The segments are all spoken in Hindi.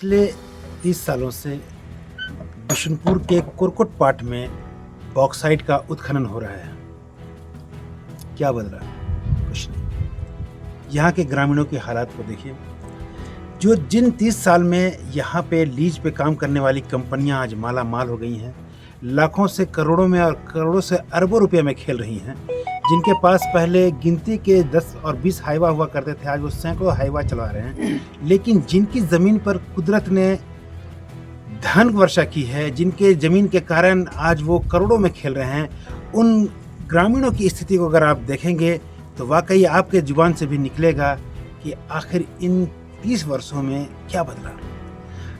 पिछले 30 सालों से बिशुनपुर के कुरकुट पाट में बॉक्साइट का उत्खनन हो रहा है। क्या बदला? कुछ नहीं। यहाँ के ग्रामीणों के हालात को देखिए। जो जिन 30 साल में यहाँ पे लीज पे काम करने वाली कंपनियाँ आज माला माल हो गई हैं, लाखों से करोड़ों में और करोड़ों से अरबों रुपए में खेल रही हैं। जिनके पास पहले गिनती के 10 और 20 हाईवा हुआ करते थे, आज वो सैकड़ों हाईवा चला रहे हैं। लेकिन जिनकी ज़मीन पर कुदरत ने धन वर्षा की है, जिनके ज़मीन के कारण आज वो करोड़ों में खेल रहे हैं, उन ग्रामीणों की स्थिति को अगर आप देखेंगे तो वाकई आपके जुबान से भी निकलेगा कि आखिर इन 30 वर्षों में क्या बदला।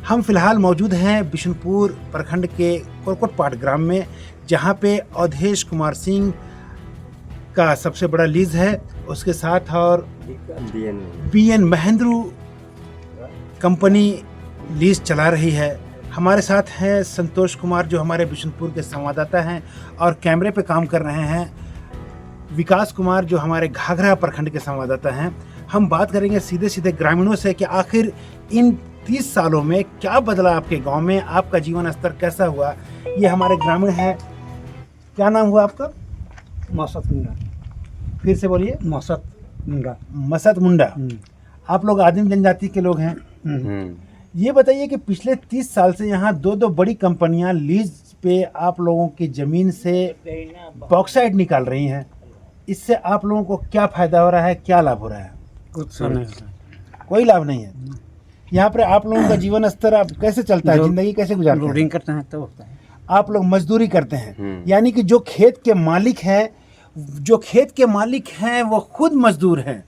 हम फिलहाल मौजूद हैं बिशुनपुर प्रखंड के कुरकुट पाट ग्राम में, जहां पे अवधेश कुमार सिंह का सबसे बड़ा लीज है। उसके साथ और बीएन महेंद्रू कंपनी लीज चला रही है। हमारे साथ हैं संतोष कुमार, जो हमारे बिशुनपुर के संवाददाता हैं और कैमरे पे काम कर रहे हैं, विकास कुमार, जो हमारे घाघरा प्रखंड के संवाददाता हैं। हम बात करेंगे सीधे सीधे ग्रामीणों से कि आखिर इन 30 सालों में क्या बदला आपके गांव में, आपका जीवन स्तर कैसा हुआ। ये हमारे ग्रामीण हैं। क्या नाम हुआ आपका? मसत मुंडा। फिर से बोलिए। मसत मुंडा। मसत मुंडा। आप लोग आदिम जनजाति के लोग हैं। ये बताइए कि पिछले 30 साल से यहाँ दो बड़ी कंपनियां लीज पे आप लोगों की ज़मीन से बॉक्साइट निकाल रही हैं। इससे आप लोगों को क्या फ़ायदा हो रहा है, क्या लाभ हो रहा है? कुछ नहीं। कोई लाभ नहीं है। यहाँ पर आप लोगों का जीवन स्तर आप कैसे चलता है, जिंदगी कैसे गुजारते हैं? लोडिंग करते हैं तो होता है। आप लोग मजदूरी करते हैं, यानी कि जो खेत के मालिक हैं वो खुद मजदूर हैं,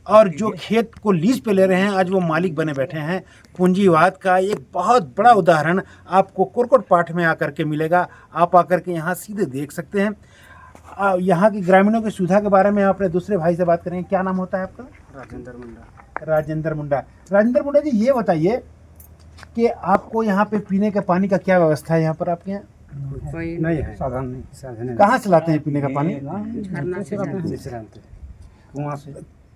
और जो खेत को लीज पे ले रहे हैं आज वो मालिक बने बैठे हैं। पूंजीवाद का एक बहुत बड़ा उदाहरण आपको कुरकुट पाट में आकर के मिलेगा। आप आकर के यहाँ सीधे देख सकते हैं। यहाँ की ग्रामीणों की सुविधा के बारे में अपने दूसरे भाई से बात करेंगे। क्या नाम होता है आपका? राजेंद्र मुंडा। राजेंद्र मुंडा। राजेंद्र मुंडा जी, ये बताइए कि आपको यहाँ पे पीने के पानी का क्या व्यवस्था है यहाँ पर आपके यहाँ? नहीं है, साधन नहीं। कहाँ से लाते हैं पीने का पानी? झरना से कुआं से।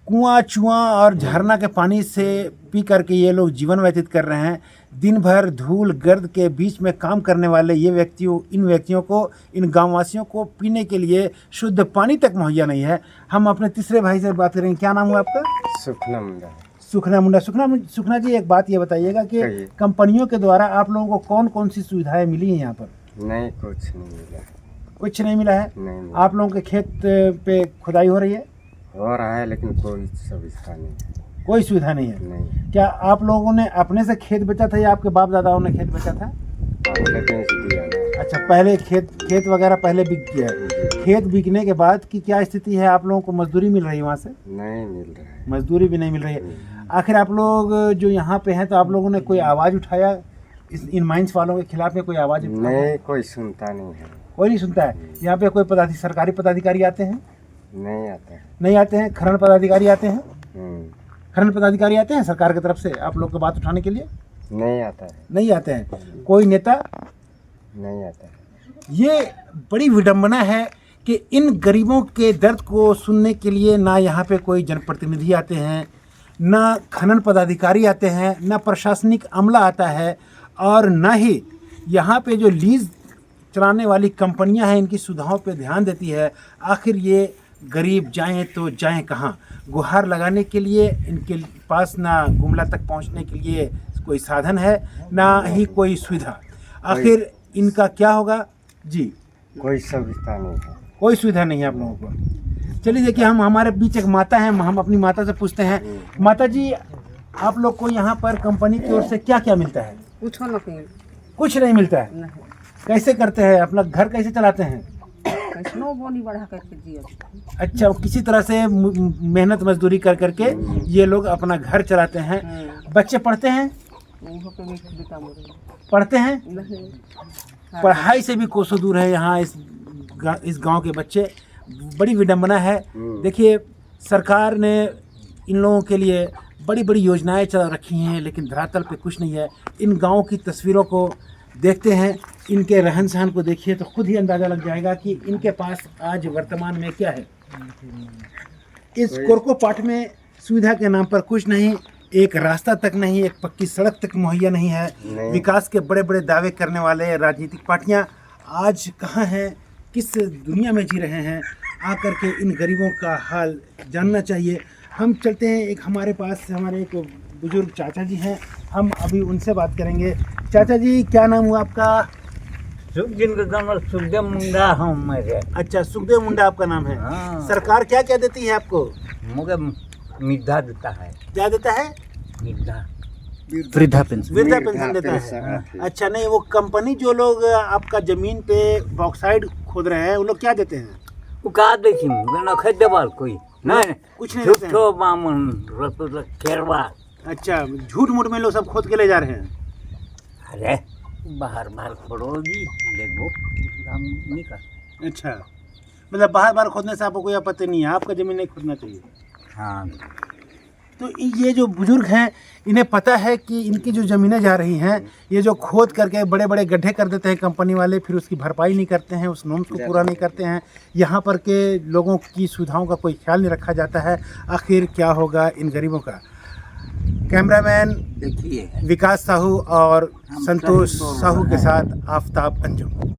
कुआं चुआं और झरना के पानी से पी करके ये लोग जीवन व्यतीत कर रहे हैं। दिन भर धूल गर्द के बीच में काम करने वाले इन व्यक्तियों को, इन गांववासियों को पीने के लिए शुद्ध पानी तक मुहैया नहीं है। हम अपने तीसरे भाई से बात करेंगे। क्या नाम हुआ आपका? सुखना मुंडा। सुखना मुंडा। सुखना जी, एक बात ये बताइएगा कि कंपनियों के द्वारा आप लोगों को कौन कौन सी सुविधाएं मिली हैं यहाँ पर? नहीं, कुछ नहीं मिला। कुछ नहीं मिला है? नहीं। आप लोगों के खेत पे खुदाई हो रही है? हो रहा है, लेकिन कोई सुविधा नहीं है। कोई सुविधा नहीं है? नहीं। क्या आप लोगों ने अपने से खेत बेचा था या आपके बाप दादाओं ने खेत बेचा था? पहले बेच दिया ना। अच्छा, पहले खेत वगैरह पहले बिक गया है। खेत बिकने के बाद की क्या स्थिति है? आप लोगों को मजदूरी मिल रही है वहाँ से? नहीं मिल रहा है। मजदूरी भी नहीं मिल रही है। आखिर आप लोग जो यहाँ पे हैं, तो आप लोगों ने कोई आवाज़ उठाया इन माइंस वालों के खिलाफ में? कोई आवाज़ नहीं, कोई सुनता नहीं है। कोई नहीं सुनता है। यहाँ पे कोई सरकारी पदाधिकारी आते हैं? नहीं आता है। नहीं आते हैं। खनन पदाधिकारी आते हैं? हम्म। खनन पदाधिकारी आते हैं सरकार की तरफ से आप लोग को बात उठाने के लिए? नहीं आता है। नहीं आते हैं। कोई नेता नहीं आता है। ये बड़ी विडंबना है कि इन गरीबों के दर्द को सुनने के लिए ना यहाँ पे कोई जनप्रतिनिधि आते हैं, ना खनन पदाधिकारी आते हैं, ना प्रशासनिक अमला आता है, और ना ही यहाँ पे जो लीज चलाने वाली कंपनियाँ हैं इनकी सुविधाओं पे ध्यान देती है। आखिर ये गरीब जाएं तो जाएं कहाँ? गुहार लगाने के लिए इनके पास ना गुमला तक पहुँचने के लिए कोई साधन है, ना ही कोई सुविधा। आखिर इनका क्या होगा जी? कोई सुविधा नहीं है। कोई सुविधा नहीं है आप लोगों को। चलिए देखिए, हमारे बीच एक माता हैं, हम अपनी माता से पूछते हैं। माता जी, आप लोग को यहाँ पर कंपनी की ओर से क्या क्या मिलता है? कुछ नहीं मिलता है। कैसे करते हैं? अपना घर कैसे चलाते हैं? बोनी बढ़ा करके दिया। अच्छा, किसी तरह से मेहनत मजदूरी कर करके ये लोग अपना घर चलाते हैं। बच्चे पढ़ते हैं? पढ़ते हैं? पढ़ाई से भी कोसों दूर है यहाँ इस गांव के बच्चे। बड़ी विडंबना है। देखिए, सरकार ने इन लोगों के लिए बड़ी बड़ी योजनाएं चला रखी हैं, लेकिन धरातल पे कुछ नहीं है। इन गाँव की तस्वीरों को देखते हैं, इनके रहन सहन को देखिए तो खुद ही अंदाज़ा लग जाएगा कि इनके पास आज वर्तमान में क्या है। इस कुरकुट पाट में सुविधा के नाम पर कुछ नहीं, एक रास्ता तक नहीं, एक पक्की सड़क तक मुहैया नहीं है। नहीं। विकास के बड़े बड़े दावे करने वाले राजनीतिक पार्टियां आज कहाँ हैं, किस दुनिया में जी रहे हैं, आकर के इन गरीबों का हाल जानना चाहिए। हम चलते हैं, एक हमारे पास हमारे एक बुजुर्ग चाचा जी हैं, हम अभी उनसे बात करेंगे। चाचा जी, क्या नाम हुआ आपका? सुखदेव मुंडा हूँ मेरे। अच्छा, सुखदेव मुंडा आपका नाम है। हाँ। सरकार क्या क्या देती है आपको? मुझे मिर्धा देता है, क्या देता है? मिर्धा। वृद्धा पेंशन वृद्धा पेंशन देता है। अच्छा, नहीं वो कंपनी जो लोग आपका जमीन पे बॉक्साइड खोद रहे हैं, वो लोग क्या देते हैं? वो कहा देखी नखे देवाल कोई नहीं, कुछ नहीं देते हैं। झूठो बामन रसगुल्ला केरवा। अच्छा, झूठ मूठ में लोग सब खोद के ले जा रहे हैं। अरे बाहर बाहर खोड़ोगी देखो काम नहीं कर। अच्छा, मतलब बाहर बाहर खोदने से आपको कोई आपत्ति नहीं है, आपका जमीन नहीं खोदना चाहिए। हाँ, तो ये जो बुजुर्ग हैं, इन्हें पता है कि इनकी जो ज़मीनें जा रही हैं, ये जो खोद करके बड़े बड़े गड्ढे कर देते हैं कंपनी वाले, फिर उसकी भरपाई नहीं करते हैं, उस नॉर्म्स को पूरा नहीं करते हैं, यहाँ पर के लोगों की सुविधाओं का कोई ख्याल नहीं रखा जाता है। आखिर क्या होगा इन गरीबों का? कैमरामैन देखिए विकास साहू और संतोष साहू के साथ आफताब अंजुम।